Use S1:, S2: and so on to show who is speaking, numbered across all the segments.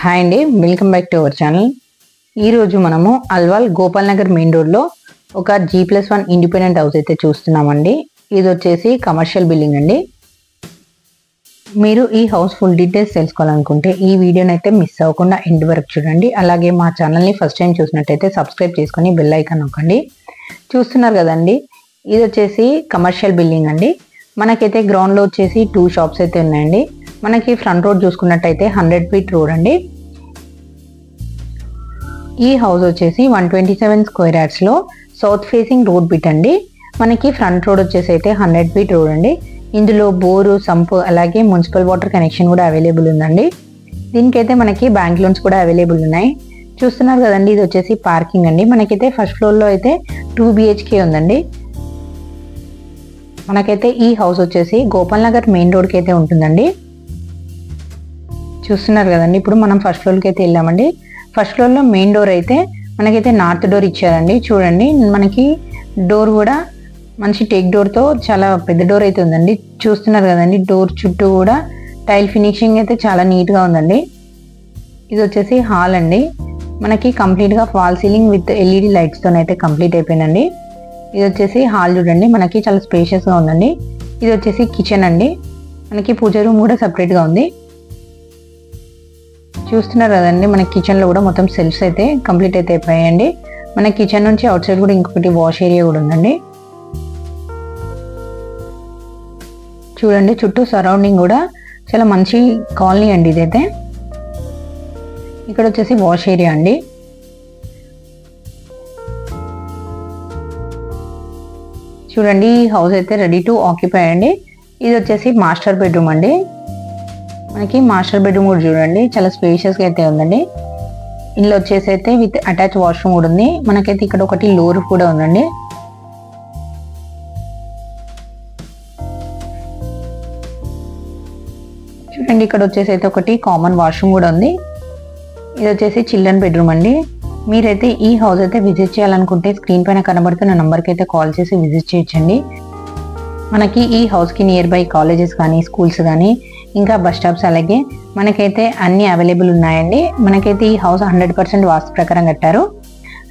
S1: Hi అండి, welcome back to our channel. ఈరోజు మనము అల్వాల్ గోపాల్ నగర్ మెయిన్ రోడ్లో ఒక G+1 ఇండిపెండెంట్ హౌస్ అయితే చూస్తున్నామండి. ఇది వచ్చేసి కమర్షియల్ బిల్డింగ్ అండి. మీరు ఈ హౌస్ ఫుల్ డీటెయిల్స్ తెలుసుకోవాలనుకుంటే ఈ వీడియోని అయితే మిస్ అవ్వకుండా ఎండ్ వరకు చూడండి. అలాగే మా ఛానల్ని ఫస్ట్ టైం చూసినట్టయితే సబ్స్క్రైబ్ చేసుకొని బెల్ ఐకాన్ నొక్కండి. చూస్తున్నారు కదండి, ఇది వచ్చేసి కమర్షియల్ బిల్డింగ్ అండి. మనకైతే గ్రౌండ్లో వచ్చేసి 2 షాప్స్ అయితే ఉన్నాయండి. మనకి ఫ్రంట్ రోడ్ చూసుకున్నట్టయితే 100 ఫీట్ రోడ్ అండి. ఈ హౌస్ వచ్చేసి 127 స్క్వేర్ యార్డ్స్లో సౌత్ ఫేసింగ్ రోడ్ బిట్ అండి. మనకి ఫ్రంట్ రోడ్ వచ్చేసి అయితే 100 ఫీట్ రోడ్ అండి. ఇందులో బోరు, సంపు, అలాగే మున్సిపల్ వాటర్ కనెక్షన్ కూడా అవైలబుల్ ఉందండి. దీనికైతే మనకి బ్యాంక్ లోన్స్ కూడా అవైలబుల్ ఉన్నాయి. చూస్తున్నారు కదండి, ఇది వచ్చేసి పార్కింగ్ అండి. మనకైతే ఫస్ట్ ఫ్లోర్లో అయితే 2 BHK ఉందండి. మనకైతే ఈ హౌస్ వచ్చేసి గోపాల్ నగర్ మెయిన్ రోడ్కి అయితే ఉంటుందండి. చూస్తున్నారు కదండి, ఇప్పుడు మనం ఫస్ట్ ఫ్లోర్కి అయితే వెళ్ళామండి. ఫస్ట్ ఫ్లోర్లో మెయిన్ డోర్ అయితే మనకైతే నార్త్ డోర్ ఇచ్చారండి. చూడండి, మనకి డోర్ కూడా మంచి టేక్ డోర్తో చాలా పెద్ద డోర్ అయితే ఉందండి. చూస్తున్నారు కదండి, డోర్ చుట్టూ కూడా టైల్ ఫినిషింగ్ అయితే చాలా నీట్గా ఉందండి. ఇది వచ్చేసి హాల్ అండి. మనకి కంప్లీట్గా ఫాల్ సీలింగ్ విత్ LED లైట్స్తో అయితే కంప్లీట్ అయిపోయిందండి. ఇది వచ్చేసి హాల్ చూడండి, మనకి చాలా స్పేషియస్గా ఉందండి. ఇది వచ్చేసి కిచెన్ అండి. మనకి పూజ రూమ్ కూడా సపరేట్గా ఉంది. చూస్తున్నారు కదండి, మన కిచెన్లో కూడా మొత్తం సెల్ఫ్స్ అయితే కంప్లీట్ అయితే అయిపోయాయండి. మన కిచెన్ నుంచి అవుట్ సైడ్ కూడా ఇంకొకటి వాష్ ఏరియా కూడా ఉందండి. చూడండి, చుట్టూ సరౌండింగ్ కూడా చాలా మంచి కాలనీ అండి ఇదైతే. ఇక్కడ వచ్చేసి వాష్ ఏరియా అండి. చూడండి, ఈ హౌస్ అయితే రెడీ టు ఆక్యుపై అండి. ఇది వచ్చేసి మాస్టర్ బెడ్రూమ్ అండి. మనకి మాస్టర్ బెడ్రూమ్ కూడా చూడండి, చాలా స్పేషియస్గా అయితే ఉందండి. ఇందులో వచ్చేసి అయితే విత్ అటాచ్ వాష్రూమ్ కూడా ఉంది. మనకైతే ఇక్కడ ఒకటి లోర్ కూడా ఉందండి. చూడండి, ఇక్కడ వచ్చేసి అయితే ఒకటి కామన్ వాష్రూమ్ కూడా ఉంది. ఇది వచ్చేసి చిల్డ్రన్ బెడ్రూమ్ అండి. మీరైతే ఈ హౌస్ అయితే విజిట్ చేయాలనుకుంటే స్క్రీన్ పైన కనబడుతున్న నెంబర్కి అయితే కాల్ చేసి విజిట్ చేయొచ్చండి. మనకి ఈ హౌస్కి నియర్ బై కాలేజెస్ కానీ, స్కూల్స్ కానీ, ఇంకా బస్ స్టాప్స్, అలాగే మనకైతే అన్ని అవైలబుల్ ఉన్నాయండి. మనకైతే ఈ హౌస్ 100% వాస్తు ప్రకారం కట్టారు.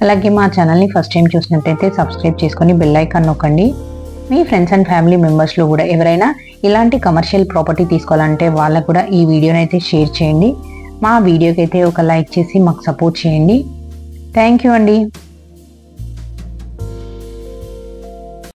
S1: అలాగే మా ఛానల్ని ఫస్ట్ టైం చూసినట్టయితే సబ్స్క్రైబ్ చేసుకొని బెల్ ఐకాన్ నొక్కండి. మీ ఫ్రెండ్స్ అండ్ ఫ్యామిలీ మెంబర్స్లో కూడా ఎవరైనా ఇలాంటి కమర్షియల్ ప్రాపర్టీ తీసుకోవాలంటే వాళ్ళకు కూడా ఈ వీడియోని అయితే షేర్ చేయండి. మా వీడియోకి అయితే ఒక లైక్ చేసి మాకు సపోర్ట్ చేయండి. థ్యాంక్ యూ అండి.